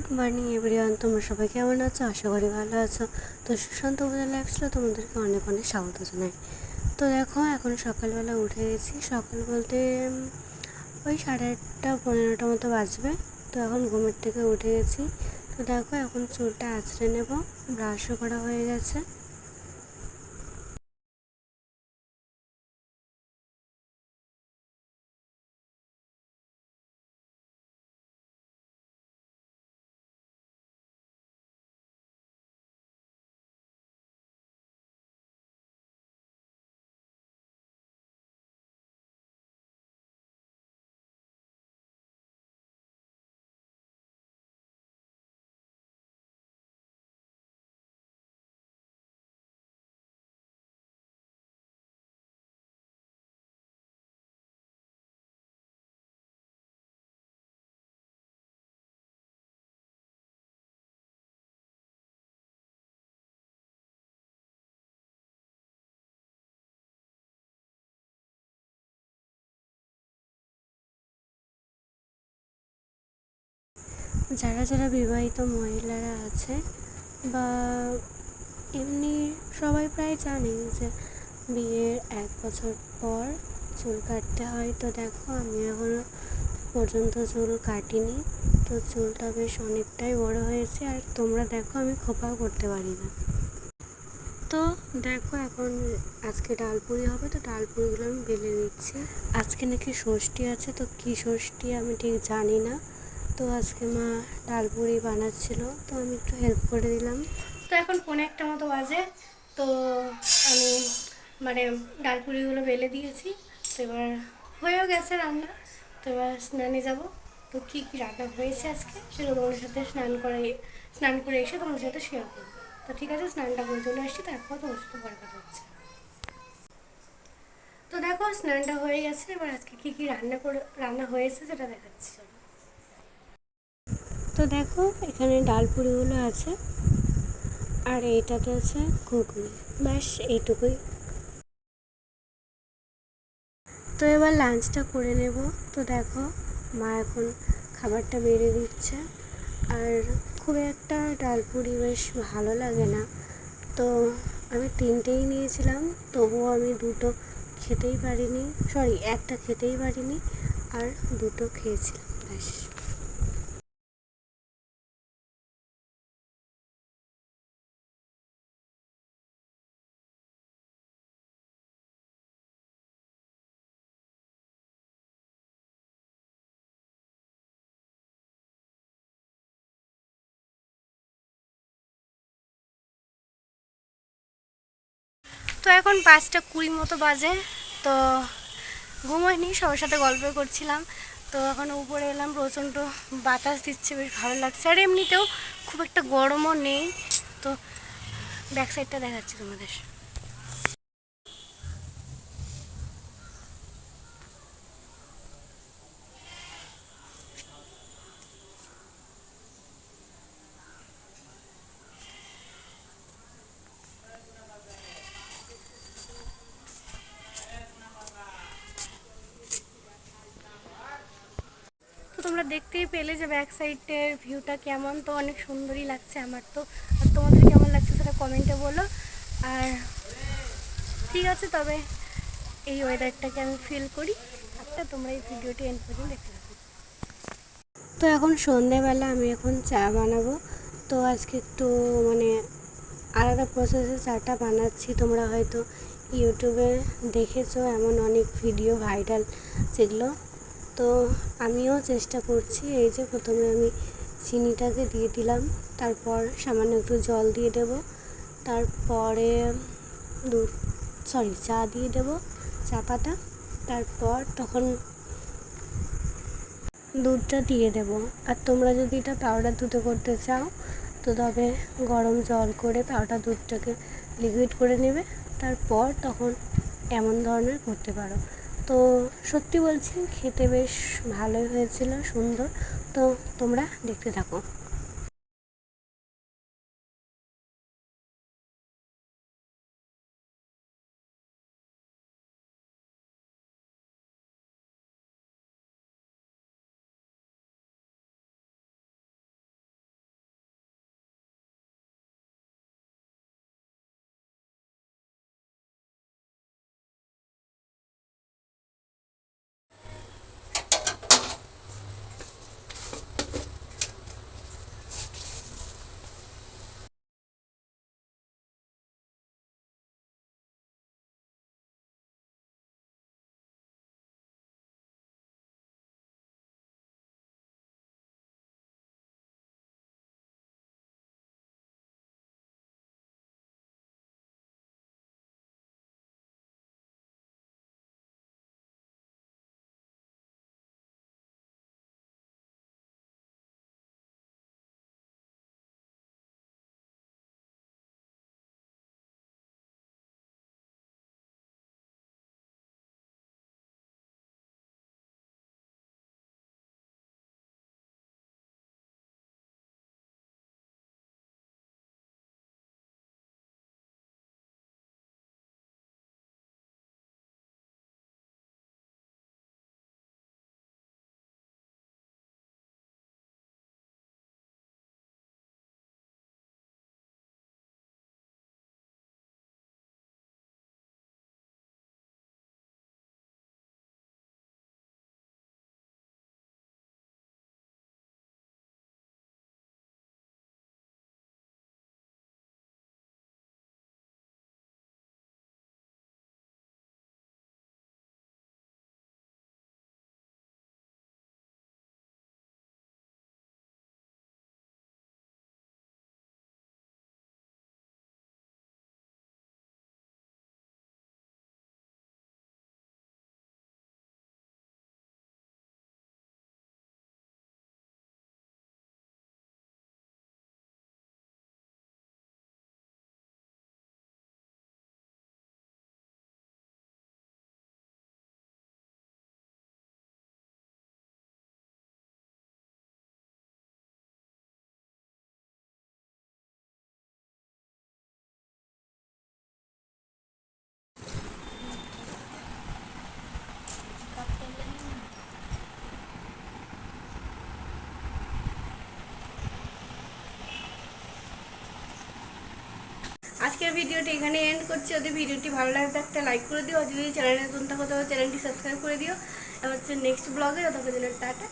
Good morning everyone, তোমরা সবাই কেমন আছো? আশা করি ভালো আছো। তো সুশান্ত উপজেলা লাইফস্টাইলে তোমাদেরকে অনেক অনেক স্বাগত জানাই। তো দেখো, এখন সকালবেলা উঠে গেছি। সকাল বলতে ওই 8:30-9:15 মতো বাজবে। তো এখন ঘুমের থেকে উঠে গেছি। তো দেখো, এখন চুলটা আঁচড়ে নেব। ব্রাশও করা হয়ে গেছে। যারা যারা বিবাহিত মহিলারা আছে বা এমনি সবাই প্রায় জানে যে বিয়ের 1 বছর পর চুল কাটতে হয়। তো দেখো, আমি এখনও পর্যন্ত চুল কাটিনি। তো চুলটা বেশ অনেকটাই বড় হয়েছে। আর তোমরা দেখো, আমি খোপাও করতে পারি না। তো দেখো, এখন আজকে ডালপুরি হবে। তো ডালপুরিগুলো আমি বেলে নিচ্ছি। আজকে নাকি ষষ্ঠী আছে। তো কী ষষ্ঠী আমি ঠিক জানি না। তো আজকে মা ডালপুরি বানাচ্ছিল, তো আমি একটু হেল্প করে দিলাম। তো এখন 1:45 মতো বাজে। তো আমি ডালপুরিগুলো বেলে দিয়েছি। তো এবার হয়েও গেছে রান্না। তো এবার স্নানে যাব। তো কী কী রান্না হয়েছে আজকে সেটা তোমাদের সাথে স্নান করে এসে তোমাদের সাথে শেয়ার করবো। তো ঠিক আছে, স্নানটা করে চলে আসছি, তারপর তোমার সাথে পরে কথা হচ্ছে। তো দেখো, স্নানটা হয়ে গেছে। এবার আজকে কী কী রান্না হয়েছে সেটা দেখাচ্ছি। তো দেখো, এখানে ডালপুরিগুলো আছে আর এইটাতে আছে ঘুগনি। ব্যাস এইটুকুই। তো এবার লাঞ্চটা করে নেব। তো দেখো, মা এখন খাবারটা বেড়ে দিচ্ছে। আর খুব একটা ডালপুরি বেশ ভালো লাগে না। তো আমি 3টেই নিয়েছিলাম, তবুও আমি 2টো খেতেই পারিনি। একটা খেতেই পারিনি আর 2টো খেয়েছিলাম ব্যাস। তো এখন 5:20 মতো বাজে। তো ঘুমোইনি, সবার সাথে গল্প করছিলাম। তো এখন উপরে এলাম, প্রচণ্ড বাতাস দিচ্ছে, বেশ ভালো লাগছে। আর এমনিতেও খুব একটা গরমও নেই। তো ব্যাক সাইডটা দেখাচ্ছি তোমাদের। তো তোমরা দেখতেই পেলে যে ব্যাক সাইডের ভিউটা কেমন। তো অনেক সুন্দরই লাগছে আমার তো। আর তোমাদের কেমন লাগছে সেটা কমেন্টে বলো। আর ঠিক আছে, তবে এই ওয়েদারটাকে আমি ফিল করি। আচ্ছা, তোমরা এই ভিডিওটি এন্ড পর্যন্ত দেখতে থাকো। তো এখন সন্ধেবেলা আমি এখন চা বানাবো। তো আজকে একটু মানে আলাদা প্রসেসে চাটা বানাচ্ছি। তোমরা হয়তো ইউটিউবে দেখেছো এমন অনেক ভিডিও ভাইরাল যেগুলো। তো আমিও চেষ্টা করছি। এই যে প্রথমে আমি চিনিটাকে দিয়ে দিলাম, তারপর সামান্য একটু জল দিয়ে দেব, তারপরে চা দিয়ে দেব, চা পাতা। তারপর তখন দুধটা দিয়ে দেব। আর তোমরা যদি এটা পাউডার দুধে করতে চাও, তো তবে গরম জল করে পাউডার দুধটাকে লিকুইড করে নেবে। তারপর তখন এমন ধরনের করতে পারো। তো সত্যি বলছি, খেতে বেশ ভালোই হয়েছিল, সুন্দর। তো তোমরা দেখতে থাকো। আজকের ভিডিওটি এখানে এন্ড করছি। যদি ভিডিওটি ভালো লাগে একটা লাইক করে দিও, আর যদি চ্যানেলে নতুন থাকো তবে চ্যানেলটি সাবস্ক্রাইব করে দিও। আর হচ্ছে নেক্সট ব্লগে ততক্ষণ টাটা।